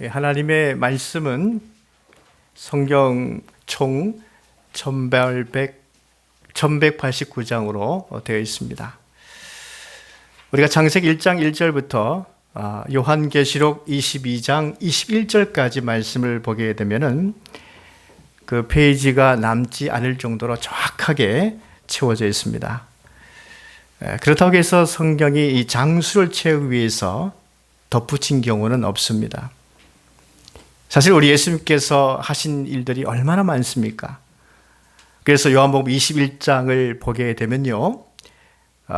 하나님의 말씀은 성경 총 1189장으로 되어 있습니다. 우리가 창세기 1장 1절부터 요한계시록 22장 21절까지 말씀을 보게 되면은 그 페이지가 남지 않을 정도로 정확하게 채워져 있습니다. 그렇다고 해서 성경이 이 장수를 채우기 위해서 덧붙인 경우는 없습니다. 사실 우리 예수님께서 하신 일들이 얼마나 많습니까? 그래서 요한복음 21장을 보게 되면요,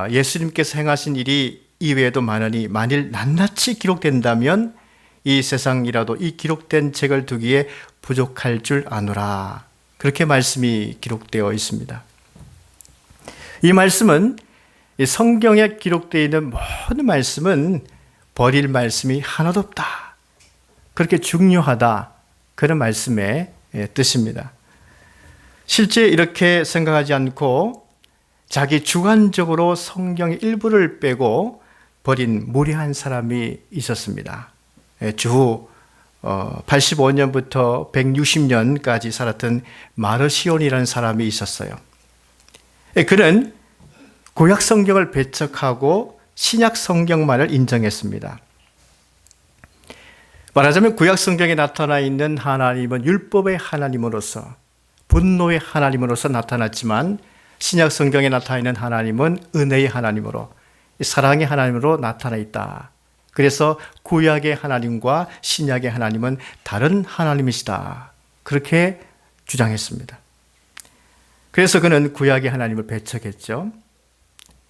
예수님께서 행하신 일이 이외에도 많으니 만일 낱낱이 기록된다면 이 세상이라도 이 기록된 책을 두기에 부족할 줄 아노라. 그렇게 말씀이 기록되어 있습니다. 이 말씀은 이 성경에 기록되어 있는 모든 말씀은 버릴 말씀이 하나도 없다. 그렇게 중요하다. 그런 말씀의 뜻입니다. 실제 이렇게 생각하지 않고 자기 주관적으로 성경의 일부를 빼고 버린 무례한 사람이 있었습니다. 주후 85년부터 160년까지 살았던 마르시온이라는 사람이 있었어요. 그는 구약 성경을 배척하고 신약 성경만을 인정했습니다. 말하자면 구약 성경에 나타나 있는 하나님은 율법의 하나님으로서, 분노의 하나님으로서 나타났지만 신약 성경에 나타나 있는 하나님은 은혜의 하나님으로, 사랑의 하나님으로 나타나 있다. 그래서 구약의 하나님과 신약의 하나님은 다른 하나님이시다. 그렇게 주장했습니다. 그래서 그는 구약의 하나님을 배척했죠.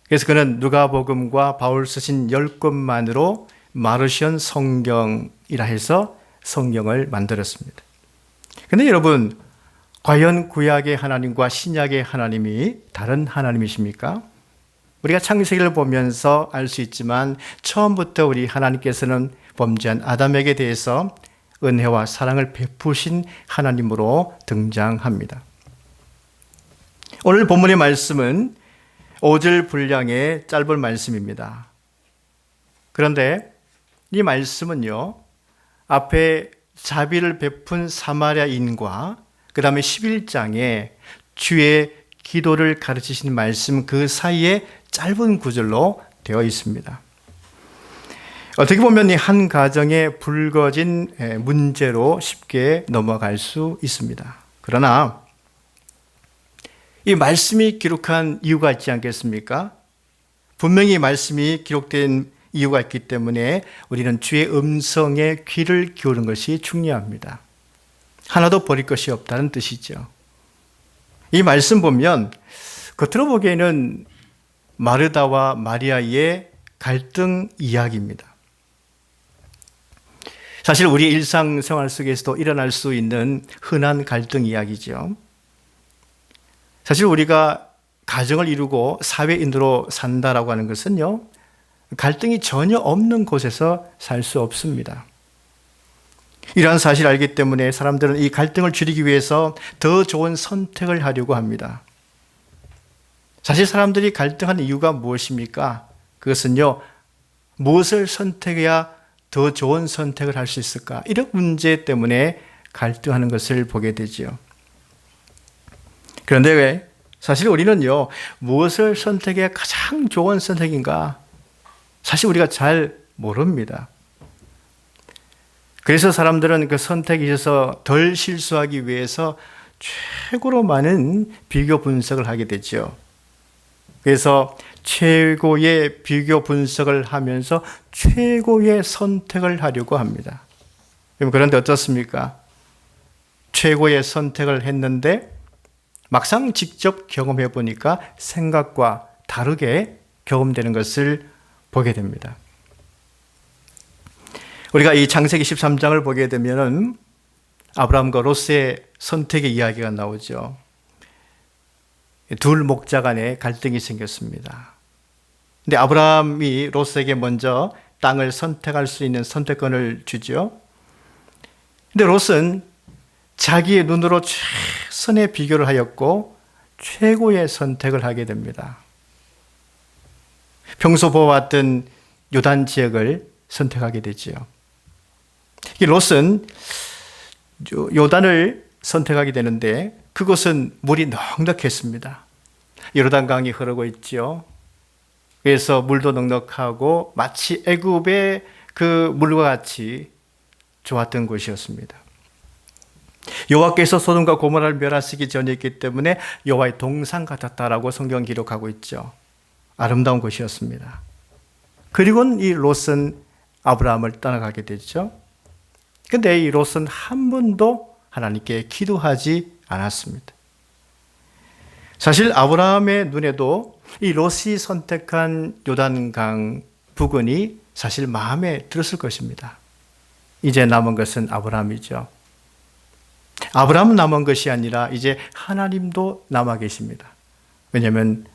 그래서 그는 누가복음과 바울 쓰신 10권만으로 마르시온 성경이라 해서 성경을 만들었습니다. 그런데 여러분, 과연 구약의 하나님과 신약의 하나님이 다른 하나님이십니까? 우리가 창세기를 보면서 알 수 있지만 처음부터 우리 하나님께서는 범죄한 아담에게 대해서 은혜와 사랑을 베푸신 하나님으로 등장합니다. 오늘 본문의 말씀은 5절 분량의 짧은 말씀입니다. 그런데 이 말씀은요, 앞에 자비를 베푼 사마리아인과 그 다음에 11장에 주의 기도를 가르치신 말씀 그 사이에 짧은 구절로 되어 있습니다. 어떻게 보면 이 한 가정에 불거진 문제로 쉽게 넘어갈 수 있습니다. 그러나 이 말씀이 기록한 이유가 있지 않겠습니까? 분명히 말씀이 기록된 이유가 있기 때문에 우리는 주의 음성에 귀를 기울이는 것이 중요합니다. 하나도 버릴 것이 없다는 뜻이죠. 이 말씀 보면 겉으로 보기에는 마르다와 마리아의 갈등 이야기입니다. 사실 우리 일상생활 속에서도 일어날 수 있는 흔한 갈등 이야기죠. 사실 우리가 가정을 이루고 사회인으로 산다라고 하는 것은요, 갈등이 전혀 없는 곳에서 살 수 없습니다. 이러한 사실을 알기 때문에 사람들은 이 갈등을 줄이기 위해서 더 좋은 선택을 하려고 합니다. 사실 사람들이 갈등하는 이유가 무엇입니까? 그것은요, 무엇을 선택해야 더 좋은 선택을 할 수 있을까? 이런 문제 때문에 갈등하는 것을 보게 되죠. 그런데 왜? 사실 우리는요, 무엇을 선택해야 가장 좋은 선택인가? 사실 우리가 잘 모릅니다. 그래서 사람들은 그 선택에 있어서 덜 실수하기 위해서 최고로 많은 비교 분석을 하게 되죠. 그래서 최고의 비교 분석을 하면서 최고의 선택을 하려고 합니다. 그런데 어떻습니까? 최고의 선택을 했는데 막상 직접 경험해 보니까 생각과 다르게 경험되는 것을 보게 됩니다. 우리가 이 창세기 13장을 보게 되면은 아브라함과 롯의 선택의 이야기가 나오죠. 둘 목자 간에 갈등이 생겼습니다. 근데 아브라함이 롯에게 먼저 땅을 선택할 수 있는 선택권을 주죠. 근데 롯은 자기의 눈으로 최선의 비교를 하였고 최고의 선택을 하게 됩니다. 평소 보아왔던 요단 지역을 선택하게 되지요. 이 롯은 요단을 선택하게 되는데 그곳은 물이 넉넉했습니다. 요르단강이 흐르고 있죠. 그래서 물도 넉넉하고 마치 애굽의 그 물과 같이 좋았던 곳이었습니다. 여호와께서 소돔과 고모라를 멸하시기 전이었기 때문에 여호와의 동산 같았다라고 성경 기록하고 있죠. 아름다운 곳이었습니다. 그리고는 이 롯은 아브라함을 떠나가게 되죠. 근데 이 롯은 한 번도 하나님께 기도하지 않았습니다. 사실 아브라함의 눈에도 이 롯이 선택한 요단강 부근이 사실 마음에 들었을 것입니다. 이제 남은 것은 아브라함이죠. 아브라함은 남은 것이 아니라 이제 하나님도 남아 계십니다. 왜냐하면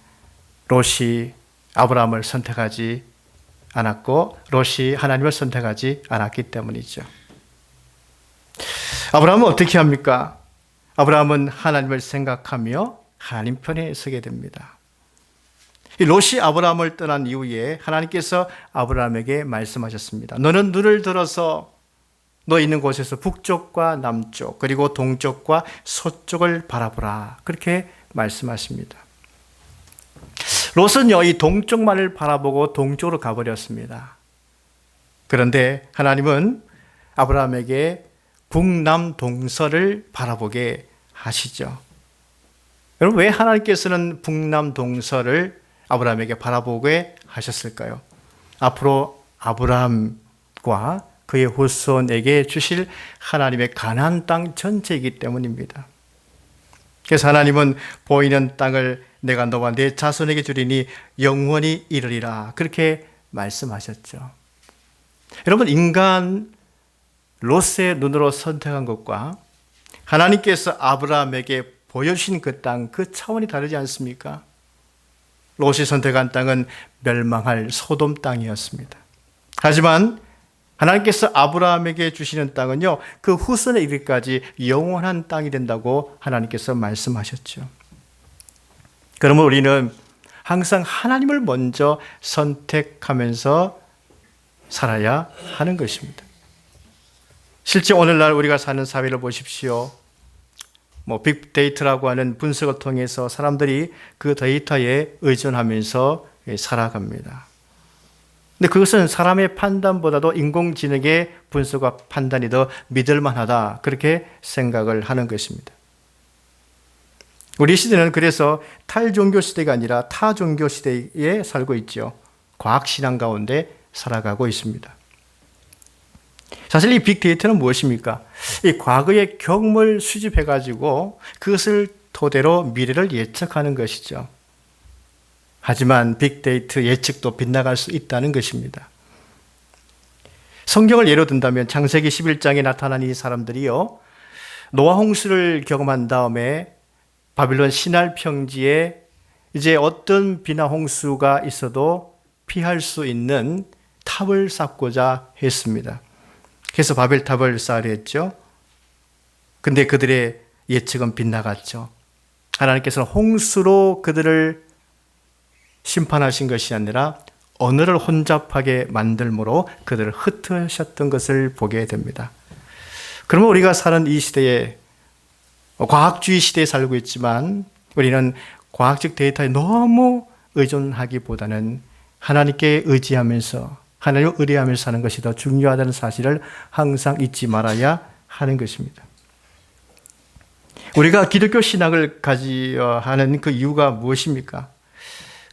롯이 아브라함을 선택하지 않았고 롯이 하나님을 선택하지 않았기 때문이죠. 아브라함은 어떻게 합니까? 아브라함은 하나님을 생각하며 하나님 편에 서게 됩니다. 이 롯이 아브라함을 떠난 이후에 하나님께서 아브라함에게 말씀하셨습니다. 너는 눈을 들어서 너 있는 곳에서 북쪽과 남쪽 그리고 동쪽과 서쪽을 바라보라. 그렇게 말씀하십니다. 롯은요, 이 동쪽만을 바라보고 동쪽으로 가버렸습니다. 그런데 하나님은 아브라함에게 북남동서를 바라보게 하시죠. 여러분, 왜 하나님께서는 북남동서를 아브라함에게 바라보게 하셨을까요? 앞으로 아브라함과 그의 후손에게 주실 하나님의 가나안 땅 전체이기 때문입니다. 그래서 하나님은 보이는 땅을 내가 너와 내 자손에게 주리니 영원히 이르리라. 그렇게 말씀하셨죠. 여러분, 인간 롯의 눈으로 선택한 것과 하나님께서 아브라함에게 보여주신 그 땅, 그 차원이 다르지 않습니까? 롯이 선택한 땅은 멸망할 소돔 땅이었습니다. 하지만 하나님께서 아브라함에게 주시는 땅은요, 그 후손에 이르기까지 영원한 땅이 된다고 하나님께서 말씀하셨죠. 그러면 우리는 항상 하나님을 먼저 선택하면서 살아야 하는 것입니다. 실제 오늘날 우리가 사는 사회를 보십시오. 빅데이터라고 하는 분석을 통해서 사람들이 그 데이터에 의존하면서 살아갑니다. 근데 그것은 사람의 판단보다도 인공지능의 분석과 판단이 더 믿을만하다. 그렇게 생각을 하는 것입니다. 우리 시대는 그래서 탈종교 시대가 아니라 타종교 시대에 살고 있죠. 과학신앙 가운데 살아가고 있습니다. 사실 이 빅데이터는 무엇입니까? 이 과거의 경험을 수집해가지고 그것을 토대로 미래를 예측하는 것이죠. 하지만 빅데이터 예측도 빗나갈 수 있다는 것입니다. 성경을 예로 든다면 창세기 11장에 나타난 이 사람들이요, 노아 홍수를 경험한 다음에 바빌론 신할 평지에 이제 어떤 비나 홍수가 있어도 피할 수 있는 탑을 쌓고자 했습니다. 그래서 바벨탑을 쌓으려 했죠. 근데 그들의 예측은 빗나갔죠. 하나님께서는 홍수로 그들을 심판하신 것이 아니라 언어를 혼잡하게 만들므로 그들을 흩으셨던 것을 보게 됩니다. 그러면 우리가 사는 이 시대에 과학주의 시대에 살고 있지만 우리는 과학적 데이터에 너무 의존하기보다는 하나님께 의지하면서 하나님을 의뢰하면서 사는 것이 더 중요하다는 사실을 항상 잊지 말아야 하는 것입니다. 우리가 기독교 신학을 가져야 하는 그 이유가 무엇입니까?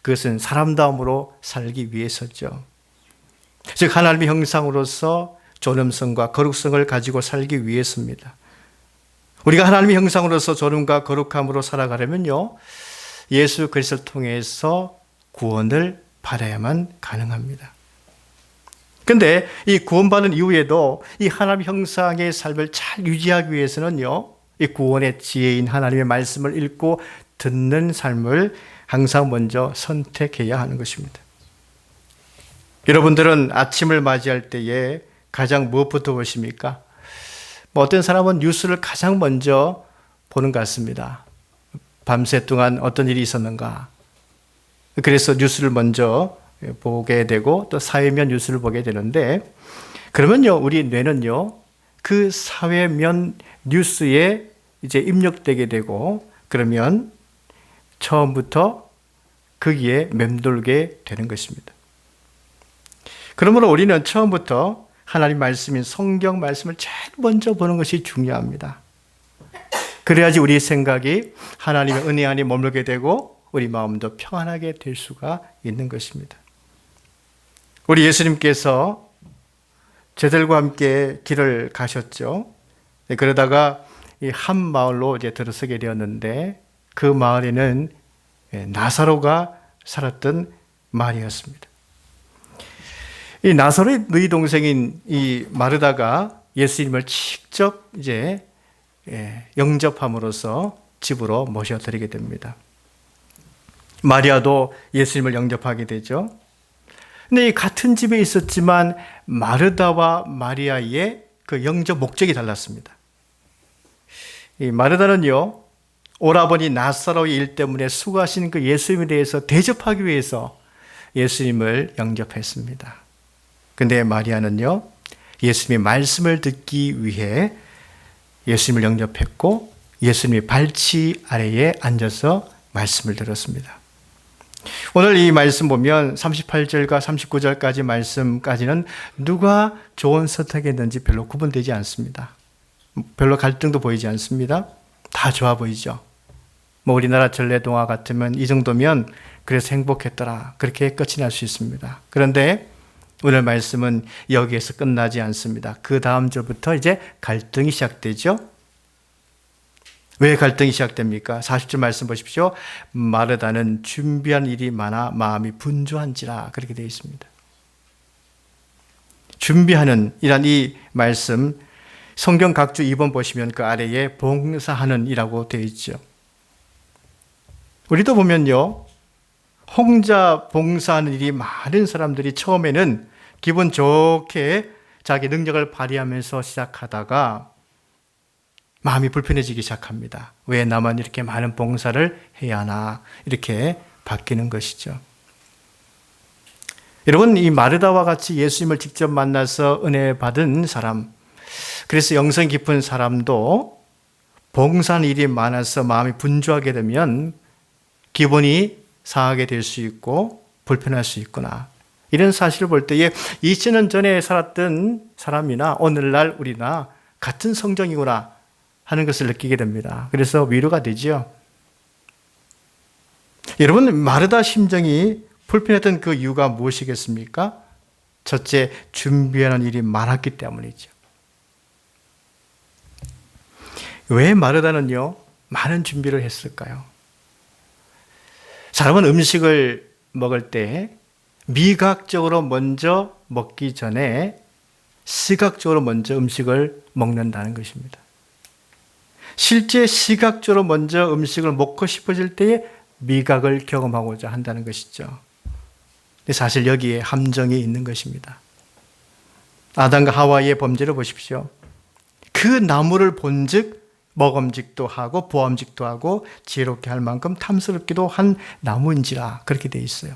그것은 사람다움으로 살기 위해서죠. 즉 하나님의 형상으로서 존엄성과 거룩성을 가지고 살기 위해서입니다. 우리가 하나님의 형상으로서 존엄과 거룩함으로 살아가려면요, 예수 그리스도를 통해서 구원을 받아야만 가능합니다. 그런데 이 구원받은 이후에도 이 하나님의 형상의 삶을 잘 유지하기 위해서는요, 이 구원의 지혜인 하나님의 말씀을 읽고 듣는 삶을 항상 먼저 선택해야 하는 것입니다. 여러분들은 아침을 맞이할 때에 가장 무엇부터 보십니까? 어떤 사람은 뉴스를 가장 먼저 보는 것 같습니다. 밤새 동안 어떤 일이 있었는가. 그래서 뉴스를 먼저 보게 되고 또 사회면 뉴스를 보게 되는데, 그러면요, 우리 뇌는요, 그 사회면 뉴스에 이제 입력되게 되고, 그러면 처음부터 거기에 맴돌게 되는 것입니다. 그러므로 우리는 처음부터 하나님 말씀인 성경 말씀을 제일 먼저 보는 것이 중요합니다. 그래야지 우리 생각이 하나님의 은혜 안에 머물게 되고 우리 마음도 평안하게 될 수가 있는 것입니다. 우리 예수님께서 제자들과 함께 길을 가셨죠. 그러다가 이 한 마을로 이제 들어서게 되었는데, 그 마을에는 나사로가 살았던 마을이었습니다. 이 나사로의 누이 동생인 이 마르다가 예수님을 직접 이제 영접함으로써 집으로 모셔드리게 됩니다. 마리아도 예수님을 영접하게 되죠. 근데 이 같은 집에 있었지만 마르다와 마리아의 그 영접 목적이 달랐습니다. 이 마르다는요, 오라버니 나사로의 일 때문에 수고하신 그 예수님에 대해서 대접하기 위해서 예수님을 영접했습니다. 근데 마리아는요, 예수님의 말씀을 듣기 위해 예수님을 영접했고 예수님의 발치 아래에 앉아서 말씀을 들었습니다. 오늘 이 말씀 보면 38절과 39절까지 말씀까지는 누가 좋은 선택했는지 별로 구분되지 않습니다. 별로 갈등도 보이지 않습니다. 다 좋아 보이죠. 뭐 우리나라 전래동화 같으면 이 정도면 그래서 행복했더라, 그렇게 끝이 날 수 있습니다. 그런데 오늘 말씀은 여기에서 끝나지 않습니다. 그 다음 절부터 이제 갈등이 시작되죠. 왜 갈등이 시작됩니까? 40절 말씀 보십시오. 마르다는 준비한 일이 많아 마음이 분주한지라, 그렇게 되어 있습니다. 준비하는 이란 이 말씀, 성경 각주 2번 보시면 그 아래에 봉사하는 이라고 되어 있죠. 우리도 보면요, 혼자 봉사하는 일이 많은 사람들이 처음에는 기분 좋게 자기 능력을 발휘하면서 시작하다가 마음이 불편해지기 시작합니다. 왜 나만 이렇게 많은 봉사를 해야 하나, 이렇게 바뀌는 것이죠. 여러분, 이 마르다와 같이 예수님을 직접 만나서 은혜 받은 사람, 그래서 영성 깊은 사람도 봉사하는 일이 많아서 마음이 분주하게 되면 기분이 상하게 될 수 있고 불편할 수 있구나, 이런 사실을 볼 때에 2000년 전에 살았던 사람이나 오늘날 우리나 같은 성정이구나 하는 것을 느끼게 됩니다. 그래서 위로가 되죠. 여러분, 마르다 심정이 불편했던 그 이유가 무엇이겠습니까? 첫째, 준비하는 일이 많았기 때문이죠. 왜 마르다는요, 많은 준비를 했을까요? 사람은 음식을 먹을 때 미각적으로 먼저 먹기 전에 시각적으로 먼저 음식을 먹는다는 것입니다. 실제 시각적으로 먼저 음식을 먹고 싶어질 때에 미각을 경험하고자 한다는 것이죠. 근데 사실 여기에 함정이 있는 것입니다. 아담과 하와의 범죄를 보십시오. 그 나무를 본즉 먹음직도 하고 보암직도 하고 지혜롭게 할 만큼 탐스럽기도 한 나무인지라, 그렇게 되어 있어요.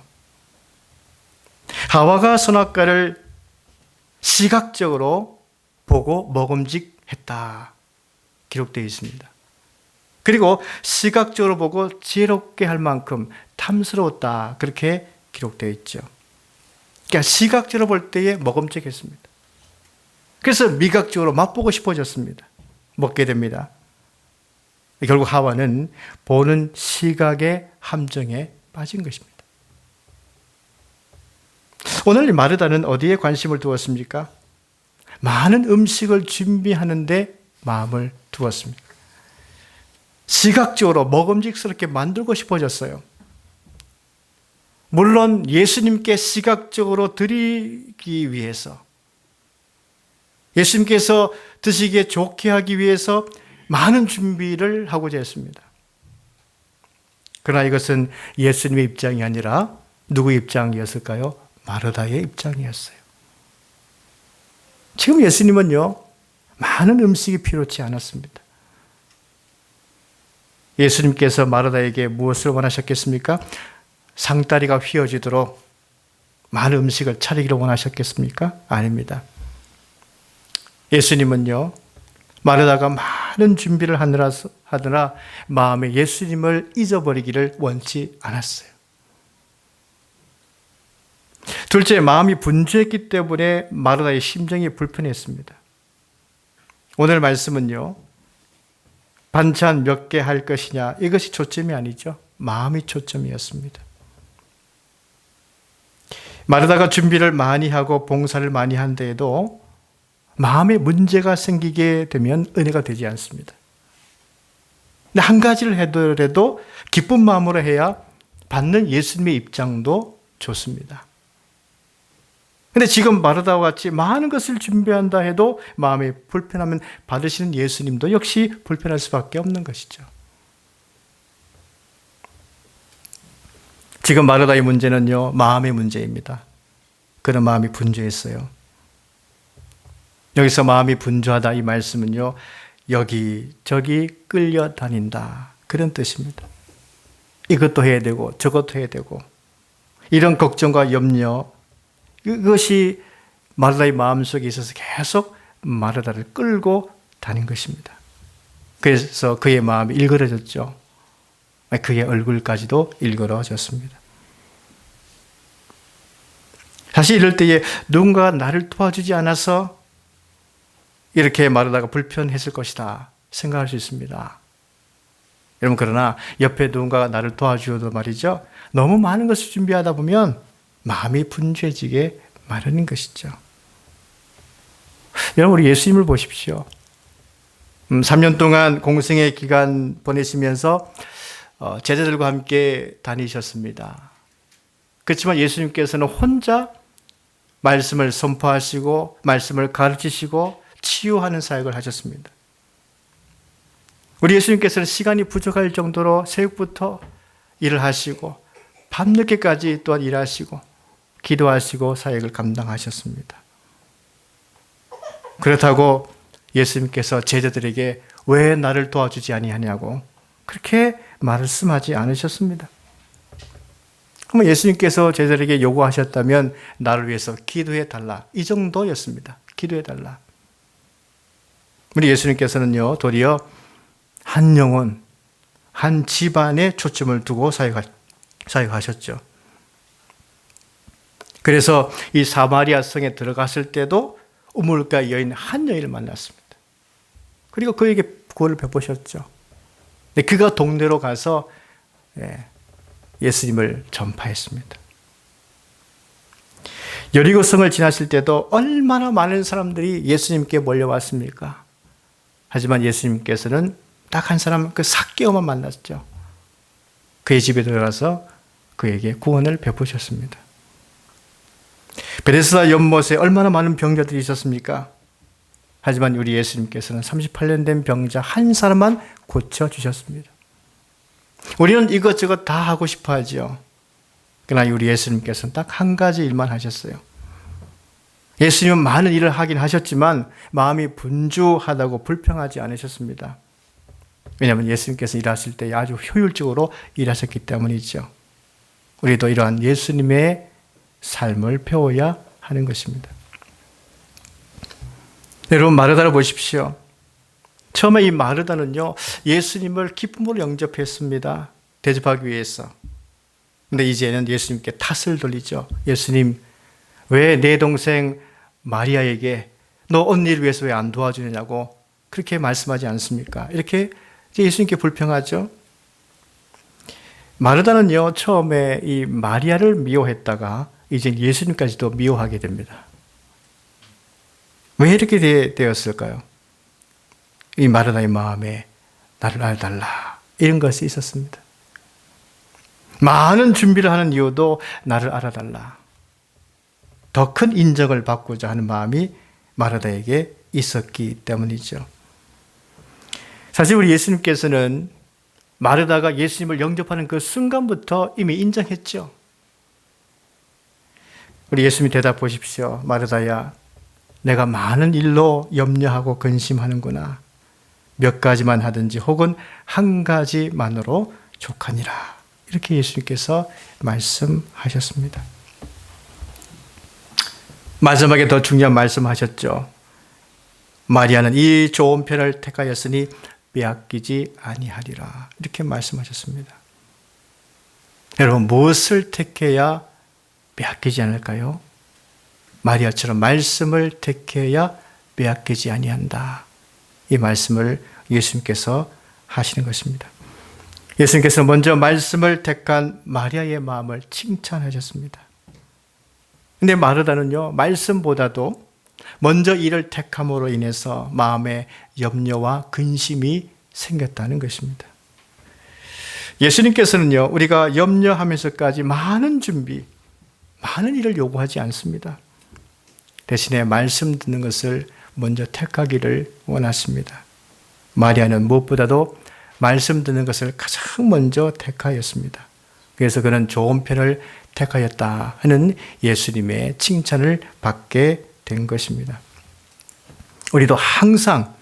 하와가 선악과를 시각적으로 보고 먹음직했다, 기록되어 있습니다. 그리고 시각적으로 보고 지혜롭게 할 만큼 탐스러웠다, 그렇게 기록되어 있죠. 그러니까 시각적으로 볼 때에 먹음직했습니다. 그래서 미각적으로 맛보고 싶어졌습니다. 먹게 됩니다. 결국 하와는 보는 시각의 함정에 빠진 것입니다. 오늘 마르다는 어디에 관심을 두었습니까? 많은 음식을 준비하는데 마음을 두었습니다. 시각적으로 먹음직스럽게 만들고 싶어졌어요. 물론 예수님께 시각적으로 드리기 위해서, 예수님께서 드시기에 좋게 하기 위해서 많은 준비를 하고자 했습니다. 그러나 이것은 예수님의 입장이 아니라 누구의 입장이었을까요? 마르다의 입장이었어요. 지금 예수님은요, 많은 음식이 필요치 않았습니다. 예수님께서 마르다에게 무엇을 원하셨겠습니까? 상다리가 휘어지도록 많은 음식을 차리기를 원하셨겠습니까? 아닙니다. 예수님은요, 마르다가 많은 준비를 하느라 마음에 예수님을 잊어버리기를 원치 않았어요. 둘째, 마음이 분주했기 때문에 마르다의 심정이 불편했습니다. 오늘 말씀은요, 반찬 몇 개 할 것이냐, 이것이 초점이 아니죠. 마음이 초점이었습니다. 마르다가 준비를 많이 하고 봉사를 많이 한데에도 마음에 문제가 생기게 되면 은혜가 되지 않습니다. 근데 한 가지를 해도 기쁜 마음으로 해야 받는 예수님의 입장도 좋습니다. 근데 지금 마르다와 같이 많은 것을 준비한다 해도 마음에 불편하면 받으시는 예수님도 역시 불편할 수밖에 없는 것이죠. 지금 마르다의 문제는요, 마음의 문제입니다. 그런 마음이 분주했어요. 여기서 마음이 분주하다 이 말씀은요, 여기저기 끌려다닌다, 그런 뜻입니다. 이것도 해야 되고 저것도 해야 되고, 이런 걱정과 염려, 이것이 마르다의 마음속에 있어서 계속 마르다를 끌고 다닌 것입니다. 그래서 그의 마음이 일그러졌죠. 그의 얼굴까지도 일그러졌습니다. 사실 이럴 때에 누군가 나를 도와주지 않아서 이렇게 마르다가 불편했을 것이다 생각할 수 있습니다. 여러분, 그러나 옆에 누군가가 나를 도와주어도 말이죠, 너무 많은 것을 준비하다 보면 마음이 분주해지게 마련인 것이죠. 여러분, 우리 예수님을 보십시오. 3년 동안 공생의 기간 보내시면서 제자들과 함께 다니셨습니다. 그렇지만 예수님께서는 혼자 말씀을 선포하시고 말씀을 가르치시고 치유하는 사역을 하셨습니다. 우리 예수님께서는 시간이 부족할 정도로 새벽부터 일을 하시고 밤늦게까지 또한 일하시고 기도하시고 사역을 감당하셨습니다. 그렇다고 예수님께서 제자들에게 왜 나를 도와주지 아니하냐고 그렇게 말씀하지 않으셨습니다. 그러면 예수님께서 제자들에게 요구하셨다면 나를 위해서 기도해 달라, 이 정도였습니다. 기도해 달라. 우리 예수님께서는요, 도리어 한 영혼, 한 집안에 초점을 두고 사역하셨죠. 그래서 이 사마리아 성에 들어갔을 때도 우물가 여인 한 여인을 만났습니다. 그리고 그에게 구원을 베푸셨죠. 그가 동네로 가서 예수님을 전파했습니다. 여리고성을 지나실 때도 얼마나 많은 사람들이 예수님께 몰려왔습니까? 하지만 예수님께서는 딱 한 사람, 그 삭개오만 만났죠. 그의 집에 들어가서 그에게 구원을 베푸셨습니다. 베데스다 연못에 얼마나 많은 병자들이 있었습니까? 하지만 우리 예수님께서는 38년 된 병자 한 사람만 고쳐주셨습니다. 우리는 이것저것 다 하고 싶어 하죠. 그러나 우리 예수님께서는 딱 한 가지 일만 하셨어요. 예수님은 많은 일을 하긴 하셨지만 마음이 분주하다고 불평하지 않으셨습니다. 왜냐하면 예수님께서 일하실 때 아주 효율적으로 일하셨기 때문이죠. 우리도 이러한 예수님의 삶을 배워야 하는 것입니다. 여러분, 마르다를 보십시오. 처음에 이 마르다는요, 예수님을 기쁨으로 영접했습니다. 대접하기 위해서. 근데 이제는 예수님께 탓을 돌리죠. 예수님, 왜 내 동생 마리아에게 너 언니를 위해서 왜 안 도와주느냐고 그렇게 말씀하지 않습니까? 이렇게 예수님께 불평하죠. 마르다는요, 처음에 이 마리아를 미워했다가 이제 예수님까지도 미워하게 됩니다. 왜 이렇게 되었을까요? 이 마르다의 마음에 나를 알아달라, 이런 것이 있었습니다. 많은 준비를 하는 이유도 나를 알아달라, 더 큰 인정을 받고자 하는 마음이 마르다에게 있었기 때문이죠. 사실 우리 예수님께서는 마르다가 예수님을 영접하는 그 순간부터 이미 인정했죠. 우리 예수님이 대답 보십시오. 마르다야, 내가 많은 일로 염려하고 근심하는구나. 몇 가지만 하든지 혹은 한 가지만으로 족하니라. 이렇게 예수님께서 말씀하셨습니다. 마지막에 더 중요한 말씀하셨죠. 마리아는 이 좋은 편을 택하였으니 빼앗기지 아니하리라. 이렇게 말씀하셨습니다. 여러분, 무엇을 택해야 빼앗기지 않을까요? 마리아처럼 말씀을 택해야 빼앗기지 아니한다. 이 말씀을 예수님께서 하시는 것입니다. 예수님께서 먼저 말씀을 택한 마리아의 마음을 칭찬하셨습니다. 근데 마르다는요, 말씀보다도 먼저 이를 택함으로 인해서 마음에 염려와 근심이 생겼다는 것입니다. 예수님께서는요, 우리가 염려하면서까지 많은 준비, 많은 일을 요구하지 않습니다. 대신에 말씀 듣는 것을 먼저 택하기를 원하십니다. 마리아는 무엇보다도 말씀 듣는 것을 가장 먼저 택하였습니다. 그래서 그는 좋은 편을 택하였다 하는 예수님의 칭찬을 받게 된 것입니다. 우리도 항상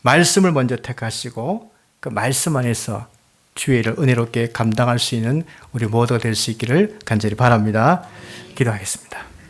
말씀을 먼저 택하시고 그 말씀 안에서 주의 일을 은혜롭게 감당할 수 있는 우리 모두가 될 수 있기를 간절히 바랍니다. 기도하겠습니다.